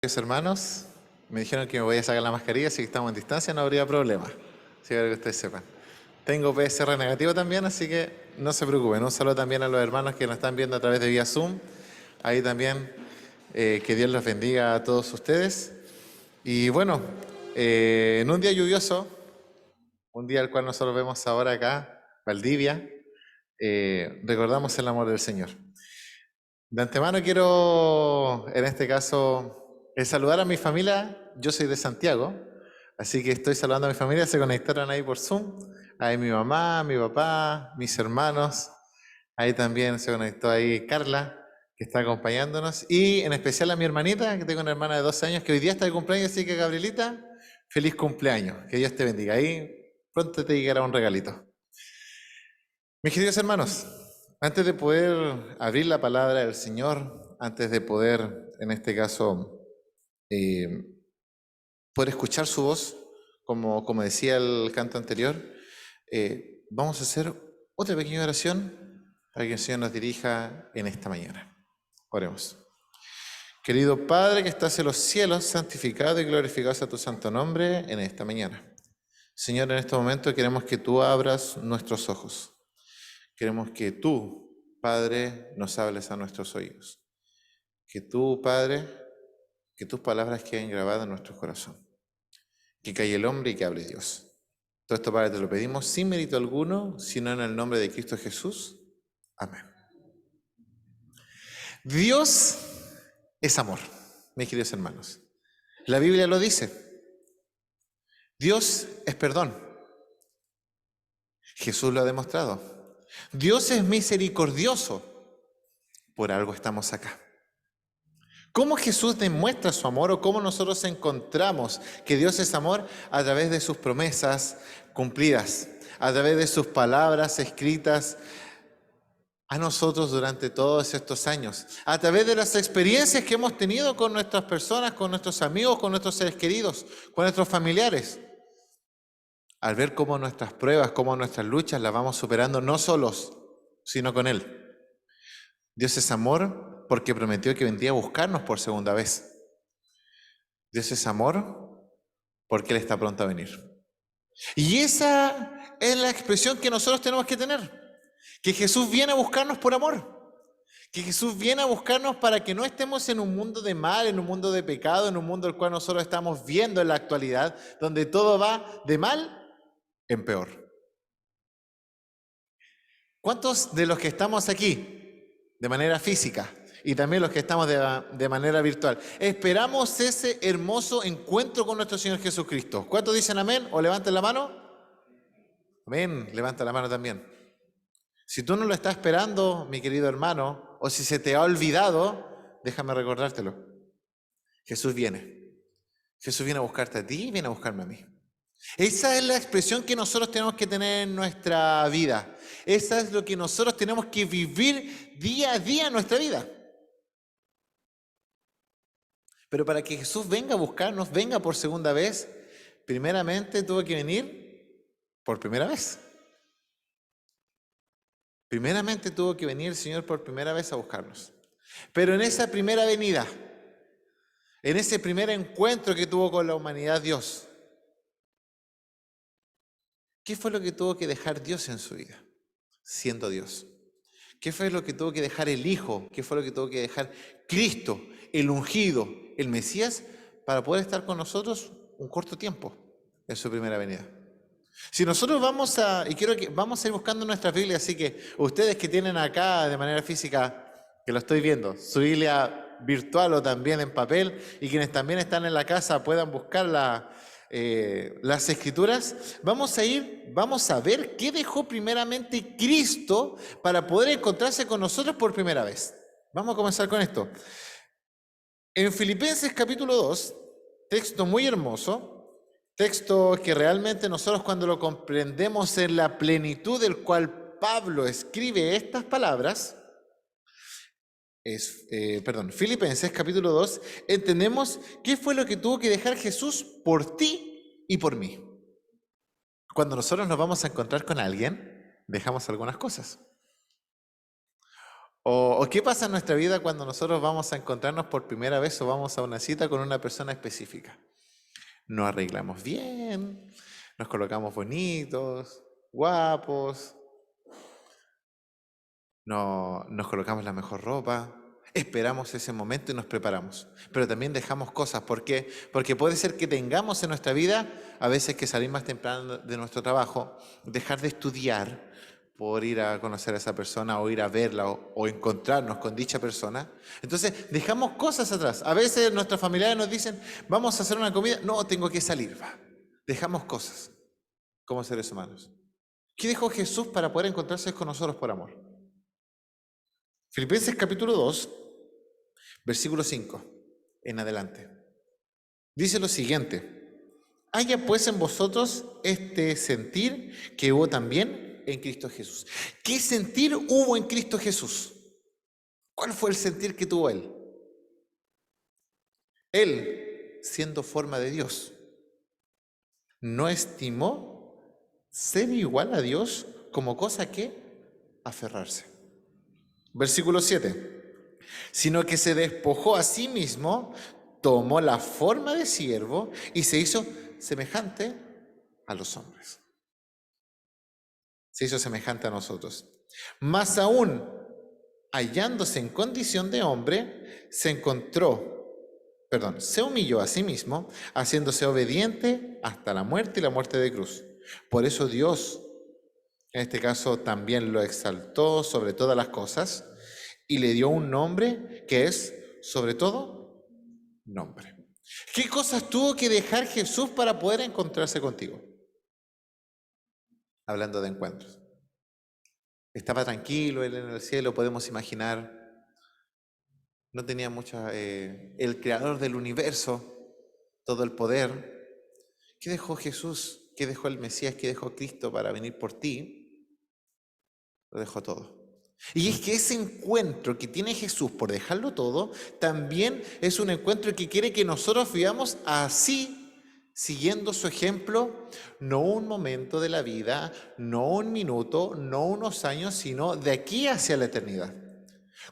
Hermanos, me dijeron que me voy a sacar la mascarilla, así que estamos en distancia, no habría problema. Sí, para que ustedes sepan. Tengo PCR negativo también, así que no se preocupen. Un saludo también a los hermanos que nos están viendo a través de vía Zoom. Ahí también, que Dios los bendiga a todos ustedes. Y bueno, en un día lluvioso, un día al cual nosotros vemos ahora acá, Valdivia, recordamos el amor del Señor. De antemano quiero, en este caso, saludar a mi familia. Yo soy de Santiago, así que estoy saludando a mi familia. Se conectaron ahí por Zoom. Ahí mi mamá, mi papá, mis hermanos. Ahí también se conectó ahí Carla, que está acompañándonos. Y en especial a mi hermanita, que tengo una hermana de 12 años, que hoy día está de cumpleaños. Así que, Gabrielita, feliz cumpleaños. Que Dios te bendiga. Ahí pronto te llegará un regalito. Mis queridos hermanos, antes de poder abrir la palabra del Señor, antes de poder, en este caso, eh, poder escuchar su voz, como decía el canto anterior, vamos a hacer otra pequeña oración para que el Señor nos dirija en esta mañana. Oremos. Querido Padre que estás en los cielos, santificado y glorificado sea tu santo nombre en esta mañana. Señor, en este momento queremos que tú abras nuestros ojos. Queremos que tú, Padre, nos hables a nuestros oídos. Que tú, Padre, que tus palabras queden grabadas en nuestro corazón. Que calle el hombre y que hable Dios. Todo esto, Padre, te lo pedimos sin mérito alguno, sino en el nombre de Cristo Jesús. Amén. Dios es amor, mis queridos hermanos. La Biblia lo dice. Dios es perdón. Jesús lo ha demostrado. Dios es misericordioso. Por algo estamos acá. ¿Cómo Jesús demuestra su amor o cómo nosotros encontramos que Dios es amor? A través de sus promesas cumplidas, a través de sus palabras escritas a nosotros durante todos estos años, a través de las experiencias que hemos tenido con nuestras personas, con nuestros amigos, con nuestros seres queridos, con nuestros familiares. Al ver cómo nuestras pruebas, cómo nuestras luchas las vamos superando no solos, sino con Él. Dios es amor porque prometió que vendría a buscarnos por segunda vez. Dios es amor porque Él está pronto a venir. Y esa es la expresión que nosotros tenemos que tener. Que Jesús viene a buscarnos por amor. Que Jesús viene a buscarnos para que no estemos en un mundo de mal, en un mundo de pecado, en un mundo el cual nosotros estamos viendo en la actualidad, donde todo va de mal en peor. ¿Cuántos de los que estamos aquí, de manera física, y también los que estamos de manera virtual, esperamos ese hermoso encuentro con nuestro Señor Jesucristo? ¿Cuántos dicen amén o levanten la mano? Amén, levanta la mano también. Si tú no lo estás esperando, mi querido hermano, o si se te ha olvidado, déjame recordártelo. Jesús viene. Jesús viene a buscarte a ti y viene a buscarme a mí. Esa es la expresión que nosotros tenemos que tener en nuestra vida. Esa es lo que nosotros tenemos que vivir día a día en nuestra vida. Pero para que Jesús venga a buscarnos, venga por segunda vez, primeramente tuvo que venir por primera vez. Primeramente tuvo que venir el Señor por primera vez a buscarnos. Pero en esa primera venida, en ese primer encuentro que tuvo con la humanidad Dios, ¿qué fue lo que tuvo que dejar Dios en su vida, siendo Dios? ¿Qué fue lo que tuvo que dejar el Hijo? ¿Qué fue lo que tuvo que dejar Cristo, el ungido, el Mesías, para poder estar con nosotros un corto tiempo en su primera venida? Si nosotros vamos a ir buscando nuestras Biblias, así que ustedes que tienen acá de manera física, que lo estoy viendo, su Biblia virtual o también en papel, y quienes también están en la casa puedan buscar las Escrituras, vamos a ver qué dejó primeramente Cristo para poder encontrarse con nosotros por primera vez. Vamos a comenzar con esto. En Filipenses capítulo 2, texto muy hermoso, texto que realmente nosotros cuando lo comprendemos en la plenitud del cual Pablo escribe estas palabras, Filipenses capítulo 2, entendemos qué fue lo que tuvo que dejar Jesús por ti y por mí. Cuando nosotros nos vamos a encontrar con alguien, dejamos algunas cosas. ¿O qué pasa en nuestra vida cuando nosotros vamos a encontrarnos por primera vez o vamos a una cita con una persona específica? Nos arreglamos bien, nos colocamos bonitos, guapos, nos colocamos la mejor ropa, esperamos ese momento y nos preparamos. Pero también dejamos cosas. ¿Por qué? Porque puede ser que tengamos en nuestra vida a veces que salir más temprano de nuestro trabajo, dejar de estudiar por ir a conocer a esa persona o ir a verla o encontrarnos con dicha persona. Entonces dejamos cosas atrás. A veces nuestros familiares nos dicen, vamos a hacer una comida. No, tengo que salir. Va. Dejamos cosas como seres humanos. ¿Qué dejó Jesús para poder encontrarse con nosotros por amor? Filipenses capítulo 2, versículo 5 en adelante. Dice lo siguiente: haya pues en vosotros este sentir que hubo también en Cristo Jesús. ¿Qué sentir hubo en Cristo Jesús? ¿Cuál fue el sentir que tuvo Él? Él, siendo forma de Dios, no estimó ser igual a Dios como cosa que aferrarse. Versículo 7. Sino que se despojó a sí mismo, tomó la forma de siervo y se hizo semejante a los hombres. Se hizo semejante a nosotros. Más aún, hallándose en condición de hombre, se humilló a sí mismo, haciéndose obediente hasta la muerte y la muerte de cruz. Por eso Dios, en este caso, también lo exaltó sobre todas las cosas y le dio un nombre que es, sobre todo, nombre. ¿Qué cosas tuvo que dejar Jesús para poder encontrarse contigo? Hablando de encuentros. Estaba tranquilo él en el cielo, podemos imaginar. No tenía mucha... el creador del universo, todo el poder. ¿Qué dejó Jesús? ¿Qué dejó el Mesías? ¿Qué dejó Cristo para venir por ti? Lo dejó todo. Y es que ese encuentro que tiene Jesús por dejarlo todo, también es un encuentro que quiere que nosotros vivamos así, siguiendo su ejemplo, no un momento de la vida, no un minuto, no unos años, sino de aquí hacia la eternidad.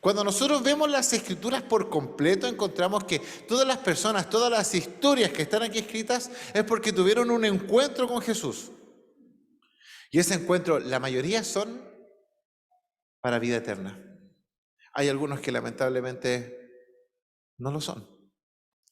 Cuando nosotros vemos las Escrituras por completo, encontramos que todas las personas, todas las historias que están aquí escritas, es porque tuvieron un encuentro con Jesús. Y ese encuentro, la mayoría son para vida eterna. Hay algunos que lamentablemente no lo son.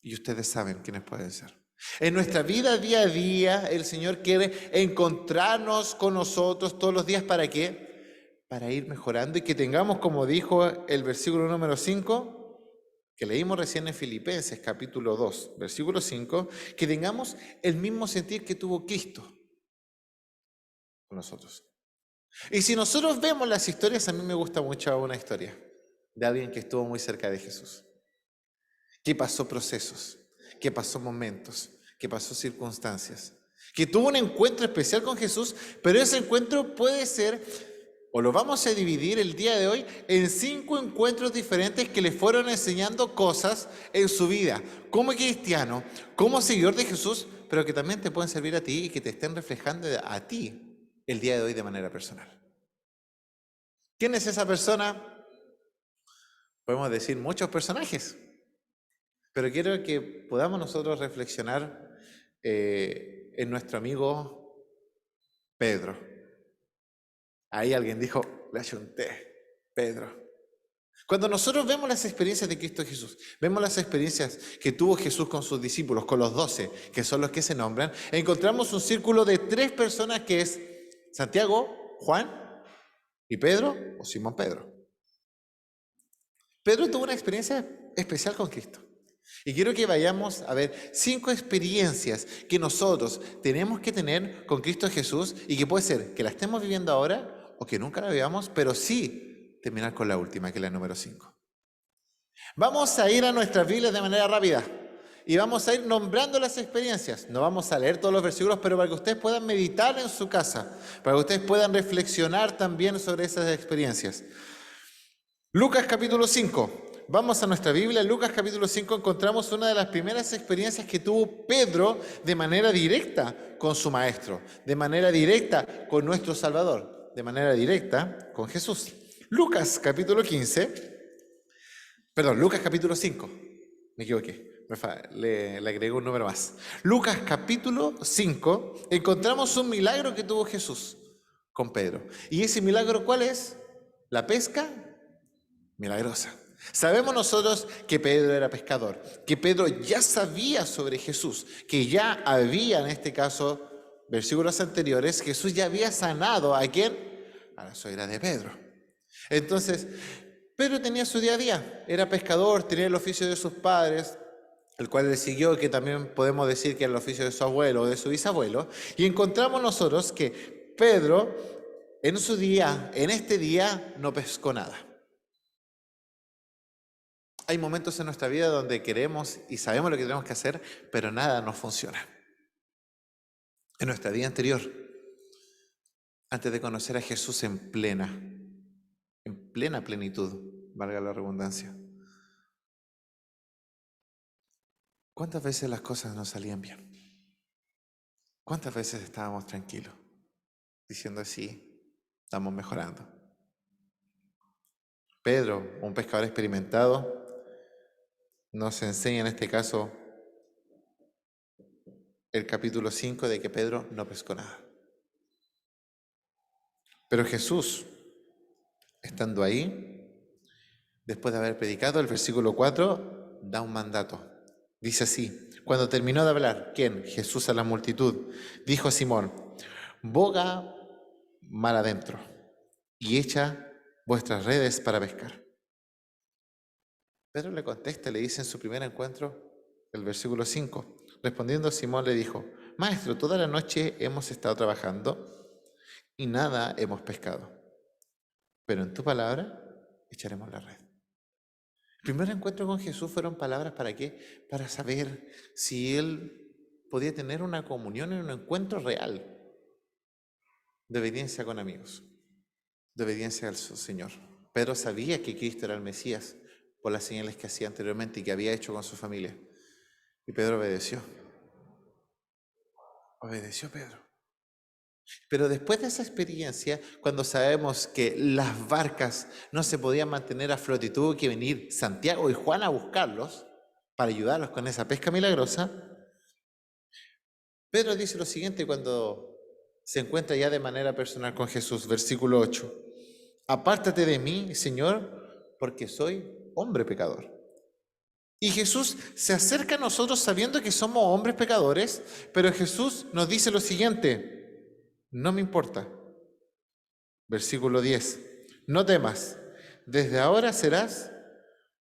Y ustedes saben quiénes pueden ser. En nuestra vida día a día, el Señor quiere encontrarnos con nosotros todos los días. ¿Para qué? Para ir mejorando y que tengamos, como dijo el versículo número 5, que leímos recién en Filipenses capítulo 2, versículo 5, que tengamos el mismo sentir que tuvo Cristo con nosotros. Y si nosotros vemos las historias, a mí me gusta mucho una historia de alguien que estuvo muy cerca de Jesús, que pasó procesos, que pasó momentos, que pasó circunstancias, que tuvo un encuentro especial con Jesús, pero ese encuentro puede ser, o lo vamos a dividir el día de hoy, en 5 encuentros diferentes que le fueron enseñando cosas en su vida, como cristiano, como seguidor de Jesús, pero que también te pueden servir a ti y que te estén reflejando a ti el día de hoy de manera personal. ¿Quién es esa persona? Podemos decir muchos personajes, pero quiero que podamos nosotros reflexionar en nuestro amigo Pedro. Ahí alguien dijo, le ayunté, Pedro. Cuando nosotros vemos las experiencias de Cristo Jesús, vemos las experiencias que tuvo Jesús con sus discípulos, con los 12, que son los que se nombran, encontramos un círculo de 3 personas que es Santiago, Juan y Pedro o Simón Pedro. Pedro tuvo una experiencia especial con Cristo. Y quiero que vayamos a ver 5 experiencias que nosotros tenemos que tener con Cristo Jesús y que puede ser que la estemos viviendo ahora o que nunca la vivamos, pero sí terminar con la última, que es la número 5. Vamos a ir a nuestras Biblias de manera rápida y vamos a ir nombrando las experiencias. No vamos a leer todos los versículos, pero para que ustedes puedan meditar en su casa, para que ustedes puedan reflexionar también sobre esas experiencias. Lucas capítulo 5. Vamos a nuestra Biblia. En Lucas capítulo 5 encontramos una de las primeras experiencias que tuvo Pedro de manera directa con su maestro, de manera directa con nuestro Salvador, de manera directa con Jesús. Lucas capítulo 5, me equivoqué, le agregué un número más. Lucas capítulo 5, encontramos un milagro que tuvo Jesús con Pedro. ¿Y ese milagro cuál es? La pesca milagrosa. Sabemos nosotros que Pedro era pescador, que Pedro ya sabía sobre Jesús, que ya había, en este caso, versículos anteriores, Jesús ya había sanado ¿a quién? A la suegra de Pedro. Entonces, Pedro tenía su día a día, era pescador, tenía el oficio de sus padres, el cual le siguió, que también podemos decir que era el oficio de su abuelo o de su bisabuelo, y encontramos nosotros que Pedro, en su día, en este día, no pescó nada. Hay momentos en nuestra vida donde queremos y sabemos lo que tenemos que hacer, pero nada nos funciona. En nuestra vida anterior, antes de conocer a Jesús en plena plenitud, valga la redundancia, ¿cuántas veces las cosas no salían bien? ¿Cuántas veces estábamos tranquilos, diciendo así, estamos mejorando? Pedro, un pescador experimentado, nos enseña en este caso el capítulo 5 de que Pedro no pescó nada. Pero Jesús, estando ahí, después de haber predicado, el versículo 4 da un mandato. Dice así: cuando terminó de hablar, ¿quién? Jesús a la multitud, dijo a Simón: boga mar adentro y echa vuestras redes para pescar. Pedro le contesta, le dice en su primer encuentro, el versículo 5, respondiendo Simón le dijo: Maestro, toda la noche hemos estado trabajando y nada hemos pescado, pero en tu palabra echaremos la red. El primer encuentro con Jesús fueron palabras ¿para qué? Para saber si él podía tener una comunión en un encuentro real de obediencia con amigos, de obediencia al Señor. Pedro sabía que Cristo era el Mesías por las señales que hacía anteriormente y que había hecho con su familia. Y Pedro obedeció. Obedeció Pedro. Pero después de esa experiencia, cuando sabemos que las barcas no se podían mantener a flote y tuvo que venir Santiago y Juan a buscarlos para ayudarlos con esa pesca milagrosa, Pedro dice lo siguiente cuando se encuentra ya de manera personal con Jesús, versículo 8. Apártate de mí, Señor, porque soy hombre pecador. Y Jesús se acerca a nosotros sabiendo que somos hombres pecadores, pero Jesús nos dice lo siguiente: no me importa. Versículo 10. No temas, desde ahora serás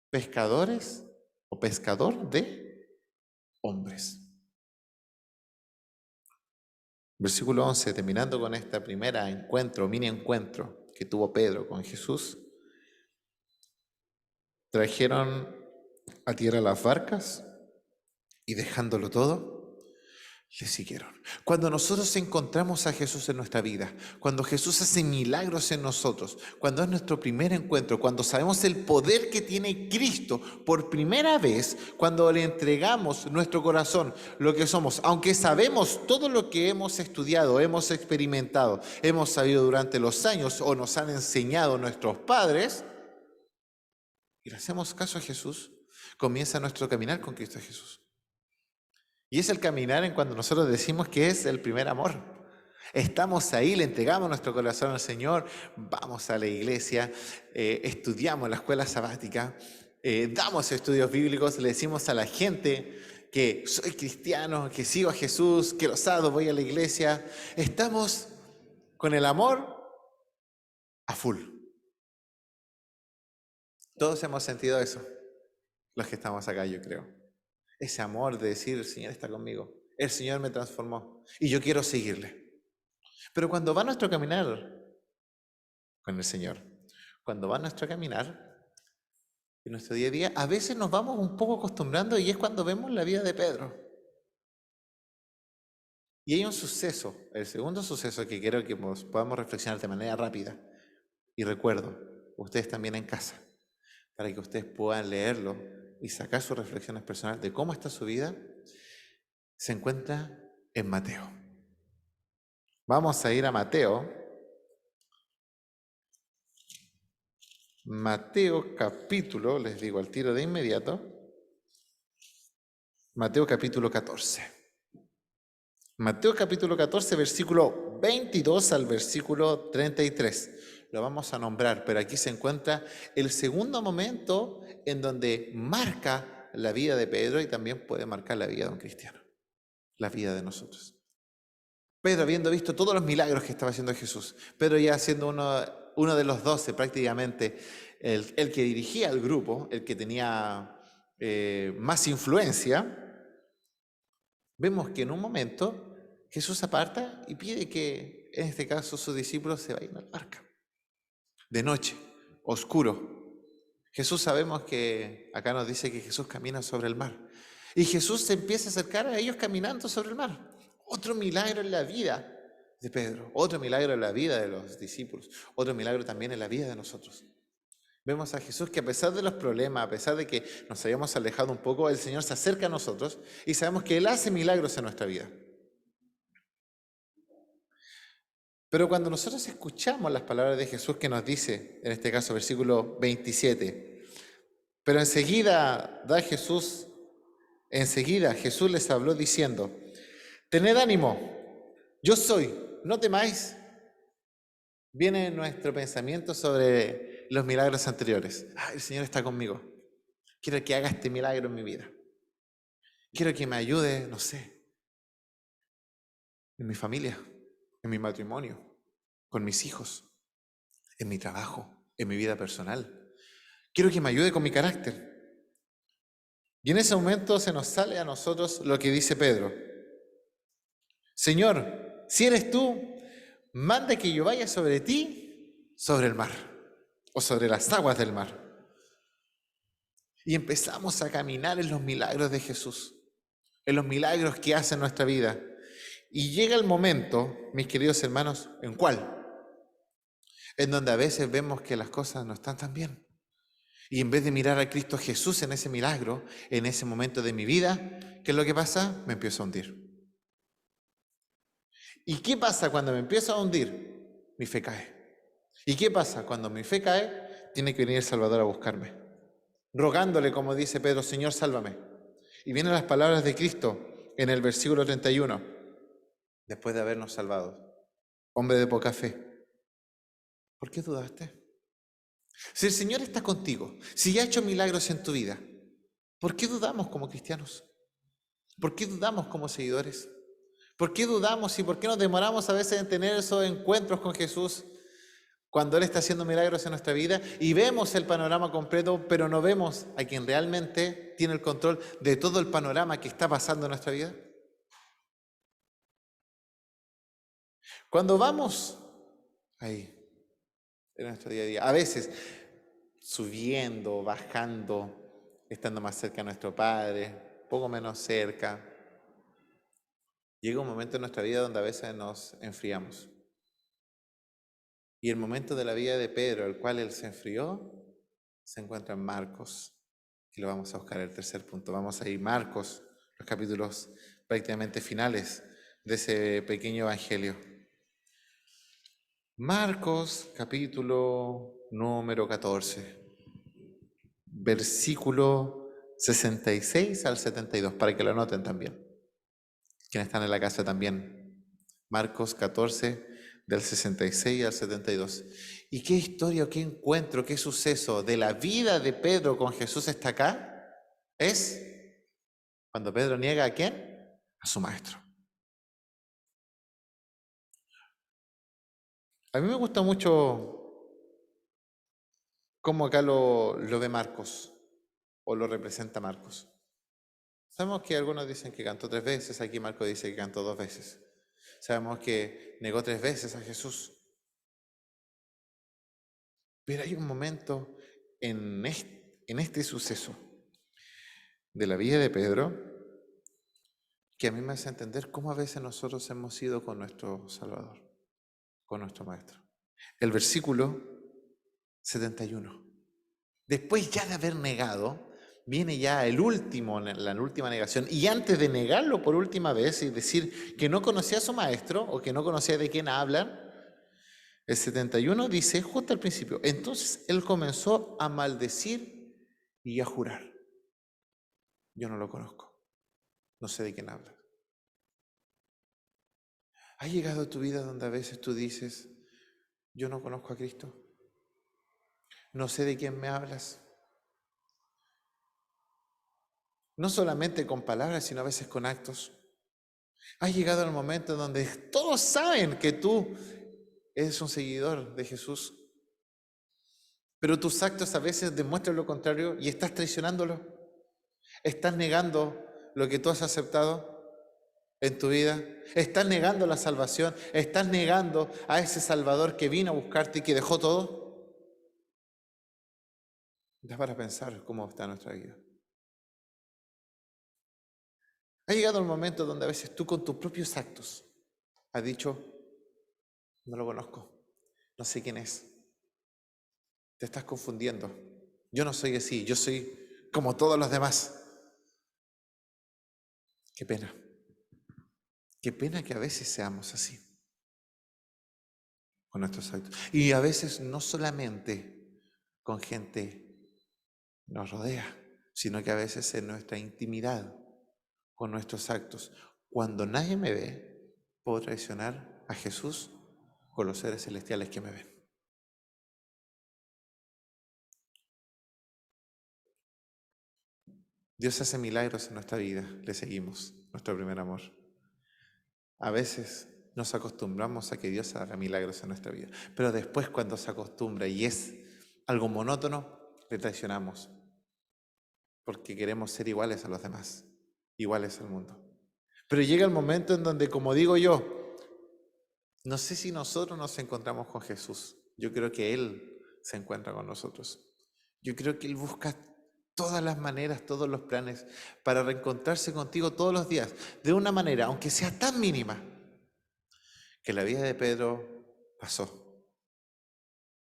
pescadores o pescador de hombres. Versículo 11, terminando con esta primera mini encuentro que tuvo Pedro con Jesús, trajeron a tierra las barcas y dejándolo todo, le siguieron. Cuando nosotros encontramos a Jesús en nuestra vida, cuando Jesús hace milagros en nosotros, cuando es nuestro primer encuentro, cuando sabemos el poder que tiene Cristo por primera vez, cuando le entregamos nuestro corazón, lo que somos, aunque sabemos todo lo que hemos estudiado, hemos experimentado, hemos sabido durante los años o nos han enseñado nuestros padres, y le hacemos caso a Jesús, comienza nuestro caminar con Cristo Jesús. Y es el caminar en cuando nosotros decimos que es el primer amor. Estamos ahí, le entregamos nuestro corazón al Señor, vamos a la iglesia, estudiamos la escuela sabática, damos estudios bíblicos, le decimos a la gente que soy cristiano, que sigo a Jesús, que los sábados voy a la iglesia. Estamos con el amor a full. Todos hemos sentido eso, los que estamos acá, yo creo. Ese amor de decir, el Señor está conmigo, el Señor me transformó y yo quiero seguirle. Pero cuando va nuestro caminar con el Señor, cuando va nuestro caminar en nuestro día a día, a veces nos vamos un poco acostumbrando y es cuando vemos la vida de Pedro. Y hay un suceso, el segundo suceso que quiero que podamos reflexionar de manera rápida. Y recuerdo, ustedes también en casa, para que ustedes puedan leerlo y sacar sus reflexiones personales de cómo está su vida, se encuentra en Mateo. Vamos a ir a Mateo, Mateo capítulo, les digo al tiro de inmediato, Mateo capítulo 14. Mateo capítulo 14, versículo 22 al versículo 33. Lo vamos a nombrar, pero aquí se encuentra el segundo momento en donde marca la vida de Pedro y también puede marcar la vida de un cristiano, la vida de nosotros. Pedro, habiendo visto todos los milagros que estaba haciendo Jesús, Pedro ya siendo uno de los 12 prácticamente, el que dirigía el grupo, el que tenía más influencia, vemos que en un momento Jesús aparta y pide que, en este caso, sus discípulos se vayan al barca. De noche, oscuro. Jesús sabemos que acá nos dice que Jesús camina sobre el mar. Y Jesús se empieza a acercar a ellos caminando sobre el mar. Otro milagro en la vida de Pedro, otro milagro en la vida de los discípulos, otro milagro también en la vida de nosotros. Vemos a Jesús que a pesar de los problemas, a pesar de que nos hayamos alejado un poco, el Señor se acerca a nosotros y sabemos que Él hace milagros en nuestra vida. Pero cuando nosotros escuchamos las palabras de Jesús que nos dice, en este caso versículo 27, pero enseguida Jesús les habló diciendo, tened ánimo, yo soy, no temáis. Viene nuestro pensamiento sobre los milagros anteriores. El Señor está conmigo. Quiero que haga este milagro en mi vida. Quiero que me ayude, no sé, en mi familia, en mi matrimonio, con mis hijos, en mi trabajo, en mi vida personal. Quiero que me ayude con mi carácter. Y en ese momento se nos sale a nosotros lo que dice Pedro. Señor, si eres tú, manda que yo vaya sobre ti, sobre el mar, o sobre las aguas del mar. Y empezamos a caminar en los milagros de Jesús, en los milagros que hace en nuestra vida. Y llega el momento, mis queridos hermanos, ¿en cuál? En donde a veces vemos que las cosas no están tan bien. Y en vez de mirar a Cristo Jesús en ese milagro, en ese momento de mi vida, ¿qué es lo que pasa? Me empiezo a hundir. ¿Y qué pasa cuando me empiezo a hundir? Mi fe cae. ¿Y qué pasa cuando mi fe cae? Tiene que venir el Salvador a buscarme, rogándole, como dice Pedro, Señor, sálvame. Y vienen las palabras de Cristo en el versículo 31, después de habernos salvado. Hombre de poca fe, ¿por qué dudaste? Si el Señor está contigo, si ya ha hecho milagros en tu vida, ¿por qué dudamos como cristianos? ¿Por qué dudamos como seguidores? ¿Por qué dudamos y por qué nos demoramos a veces en tener esos encuentros con Jesús cuando Él está haciendo milagros en nuestra vida y vemos el panorama completo, pero no vemos a quien realmente tiene el control de todo el panorama que está pasando en nuestra vida? Cuando vamos ahí, en nuestro día a día, a veces subiendo, bajando, estando más cerca de nuestro Padre, poco menos cerca, llega un momento en nuestra vida donde a veces nos enfriamos. Y el momento de la vida de Pedro, el cual él se enfrió, se encuentra en Marcos, que lo vamos a buscar el tercer punto. Vamos a ir Marcos, los capítulos prácticamente finales de ese pequeño evangelio. Marcos, capítulo número 14, versículo 66 al 72, para que lo anoten también. Quienes están en la casa también. Marcos 14, del 66 al 72. ¿Y qué historia, qué encuentro, qué suceso de la vida de Pedro con Jesús está acá? Es cuando Pedro niega ¿a quién? A su maestro. A mí me gusta mucho cómo acá lo ve Marcos, o lo representa Marcos. Sabemos que algunos dicen que cantó 3 veces, aquí Marcos dice que cantó 2 veces. Sabemos que negó 3 veces a Jesús. Pero hay un momento en este suceso de la vida de Pedro que a mí me hace entender cómo a veces nosotros hemos ido con nuestro Salvador, con nuestro Maestro. El versículo 71. Después ya de haber negado, viene ya la última negación. Y antes de negarlo por última vez y decir que no conocía a su Maestro o que no conocía de quién hablan, El 71 dice, justo al principio, entonces él comenzó a maldecir y a jurar. Yo no lo conozco, no sé de quién habla. ¿Ha llegado a tu vida donde a veces tú dices, yo no conozco a Cristo? No sé de quién me hablas. No solamente con palabras, sino a veces con actos. Ha llegado el momento donde todos saben que tú eres un seguidor de Jesús, pero tus actos a veces demuestran lo contrario y estás traicionándolo. Estás negando lo que tú has aceptado en tu vida. Estás negando la salvación. Estás negando a ese Salvador que vino a buscarte y que dejó todo. Da para pensar cómo está nuestra vida. Ha llegado el momento donde a veces tú con tus propios actos has dicho, no lo conozco, no sé quién es. Te estás confundiendo. Yo no soy así, yo soy como todos los demás. Qué pena. Qué pena que a veces seamos así con nuestros actos. Y a veces no solamente con gente que nos rodea, sino que a veces en nuestra intimidad, con nuestros actos. Cuando nadie me ve, puedo traicionar a Jesús con los seres celestiales que me ven. Dios hace milagros en nuestra vida, le seguimos, nuestro primer amor. A veces nos acostumbramos a que Dios haga milagros en nuestra vida, pero después cuando se acostumbra y es algo monótono, le traicionamos, porque queremos ser iguales a los demás, iguales al mundo. Pero llega el momento en donde, como digo yo, no sé si nosotros nos encontramos con Jesús, yo creo que Él se encuentra con nosotros. Yo creo que Él busca todas las maneras, todos los planes para reencontrarse contigo todos los días, de una manera, aunque sea tan mínima, que la vida de Pedro pasó.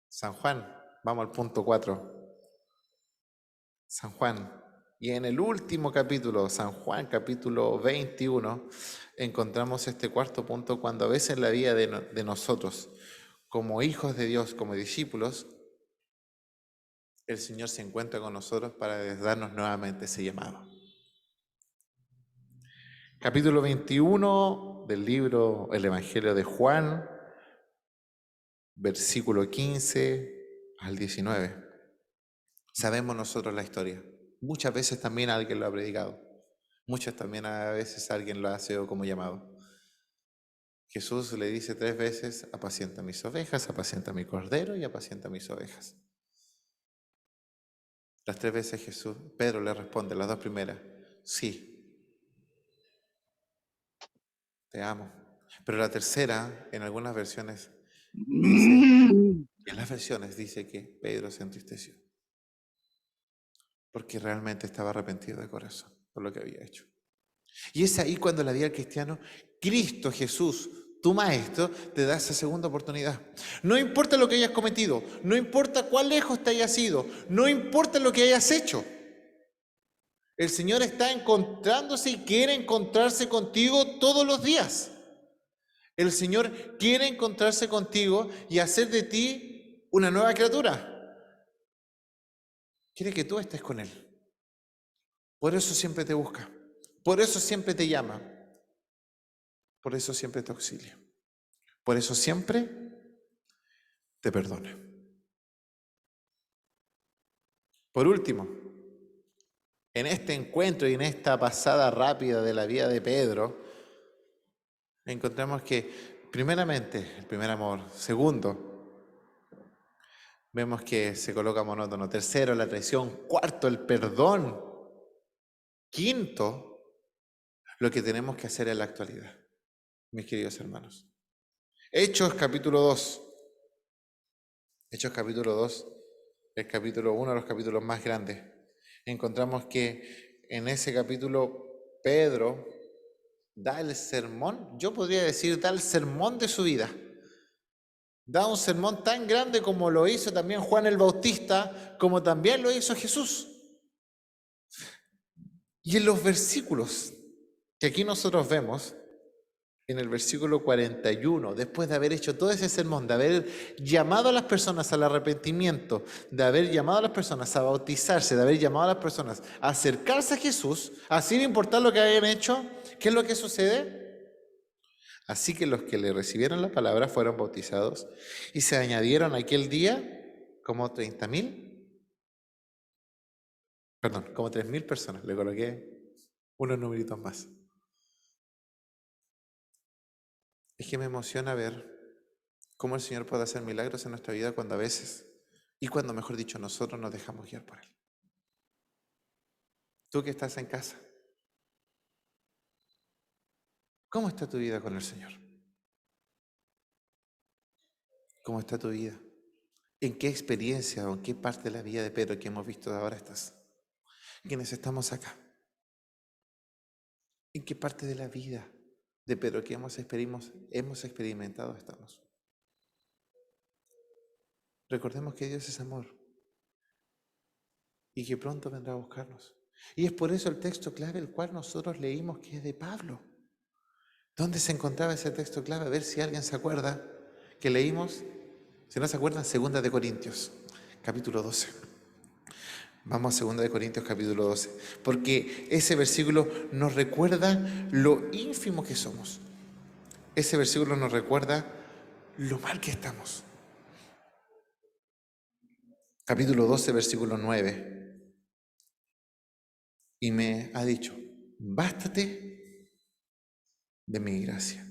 San Juan, vamos al punto 4. San Juan. Y en el último capítulo, San Juan, capítulo 21, encontramos este cuarto punto cuando a veces en la vida de nosotros, como hijos de Dios, como discípulos, el Señor se encuentra con nosotros para darnos nuevamente ese llamado. Capítulo 21 del libro El Evangelio de Juan, versículo 15 al 19. Sabemos nosotros la historia. Muchas veces también alguien lo ha predicado. Muchas también a veces alguien lo ha hecho como llamado. Jesús le dice 3 veces, apacienta mis ovejas, apacienta mi cordero y apacienta mis ovejas. Las 3 veces Pedro le responde, las 2 primeras, sí, te amo. Pero la tercera, en algunas versiones, dice que Pedro se entristeció. Porque realmente estaba arrepentido de corazón por lo que había hecho. Y es ahí cuando la vida del cristiano, Cristo Jesús, tu maestro, te da esa segunda oportunidad. No importa lo que hayas cometido, no importa cuán lejos te hayas ido, no importa lo que hayas hecho. El Señor está encontrándose y quiere encontrarse contigo todos los días. El Señor quiere encontrarse contigo y hacer de ti una nueva criatura. Quiere que tú estés con Él. Por eso siempre te busca. Por eso siempre te llama. Por eso siempre te auxilia. Por eso siempre te perdona. Por último, en este encuentro y en esta pasada rápida de la vida de Pedro, encontramos que, primeramente, el primer amor. Segundo, vemos que se coloca monótono. Tercero, la traición. Cuarto, el perdón. Quinto, lo que tenemos que hacer en la actualidad, mis queridos hermanos. Hechos capítulo 2. Hechos capítulo 2, el capítulo 1 de los capítulos más grandes. Encontramos que en ese capítulo Pedro da el sermón, yo podría decir, da el sermón de su vida. Da un sermón tan grande como lo hizo también Juan el Bautista, como también lo hizo Jesús. Y en los versículos que aquí nosotros vemos, en el versículo 41, después de haber hecho todo ese sermón, de haber llamado a las personas al arrepentimiento, de haber llamado a las personas a bautizarse, de haber llamado a las personas a acercarse a Jesús, sin importar lo que hayan hecho, ¿qué es lo que sucede? Así que los que le recibieron la palabra fueron bautizados y se añadieron aquel día como 3.000 personas. Le coloqué unos numeritos más. Es que me emociona ver cómo el Señor puede hacer milagros en nuestra vida cuando a veces, y cuando mejor dicho, nosotros nos dejamos guiar por Él. Tú que estás en casa, ¿cómo está tu vida con el Señor? ¿Cómo está tu vida? ¿En qué experiencia o en qué parte de la vida de Pedro que hemos visto ahora estás? Quienes estamos acá, ¿en qué parte de la vida de Pedro que hemos experimentado estamos? Recordemos que Dios es amor y que pronto vendrá a buscarnos. Y es por eso el texto clave, el cual nosotros leímos, que es de Pablo. ¿Dónde se encontraba ese texto clave? A ver si alguien se acuerda que leímos. Si no se acuerdan, 2 de Corintios, capítulo 12. Vamos a 2 de Corintios, capítulo 12. Porque ese versículo nos recuerda lo ínfimo que somos. Ese versículo nos recuerda lo mal que estamos. Capítulo 12, versículo 9. Y me ha dicho, bástate de mi gracia,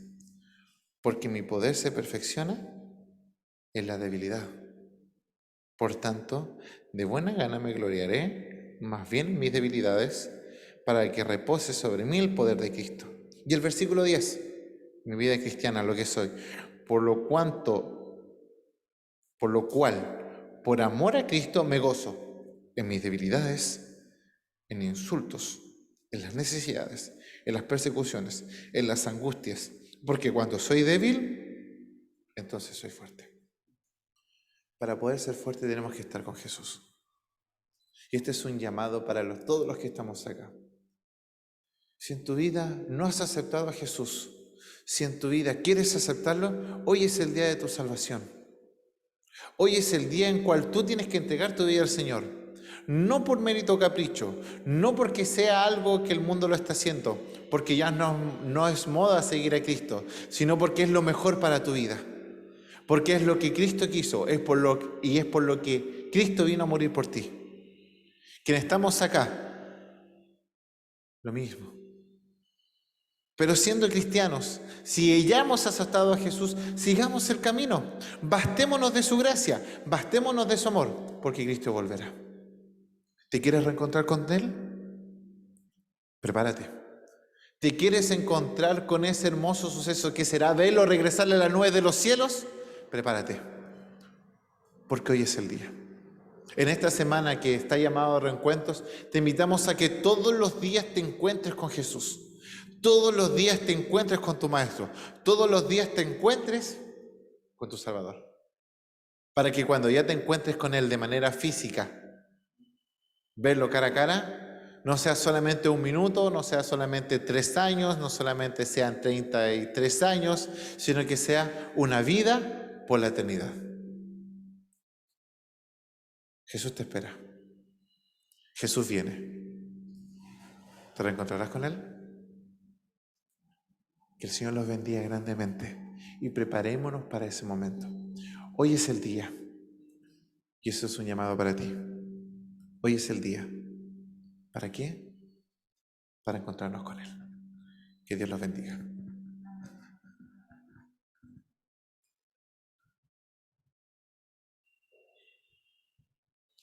porque mi poder se perfecciona en la debilidad. Por tanto, de buena gana me gloriaré más bien en mis debilidades, para que repose sobre mí el poder de Cristo. Y el versículo 10, mi vida cristiana, lo que soy, por lo cual, por amor a Cristo me gozo en mis debilidades, en insultos, en las necesidades, en las persecuciones, en las angustias, porque cuando soy débil, entonces soy fuerte. Para poder ser fuerte tenemos que estar con Jesús. Y este es un llamado para todos los que estamos acá. Si en tu vida no has aceptado a Jesús, si en tu vida quieres aceptarlo, hoy es el día de tu salvación. Hoy es el día en cual tú tienes que entregar tu vida al Señor. No por mérito o capricho, no porque sea algo que el mundo lo está haciendo, porque ya no es moda seguir a Cristo, sino porque es lo mejor para tu vida. Porque es lo que Cristo quiso, es por lo que Cristo vino a morir por ti. Quienes estamos acá, lo mismo. Pero siendo cristianos, si ya hemos aceptado a Jesús, sigamos el camino. Bastémonos de su gracia, bastémonos de su amor, porque Cristo volverá. ¿Te quieres reencontrar con Él? Prepárate. ¿Te quieres encontrar con ese hermoso suceso que será verlo regresarle a la nube de los cielos? Prepárate, porque hoy es el día. En esta semana que está llamado a reencuentros, te invitamos a que todos los días te encuentres con Jesús. Todos los días te encuentres con tu Maestro. Todos los días te encuentres con tu Salvador. Para que cuando ya te encuentres con Él de manera física, verlo cara a cara, no sea solamente 1 minuto, no sea solamente 3 años, no solamente sean 33 años, sino que sea una vida por la eternidad. Jesús te espera. Jesús viene. ¿Te reencontrarás con Él? Que el Señor los bendiga grandemente y preparémonos para ese momento. Hoy es el día y eso es un llamado para ti. Hoy es el día. ¿Para qué? Para encontrarnos con Él. Que Dios los bendiga.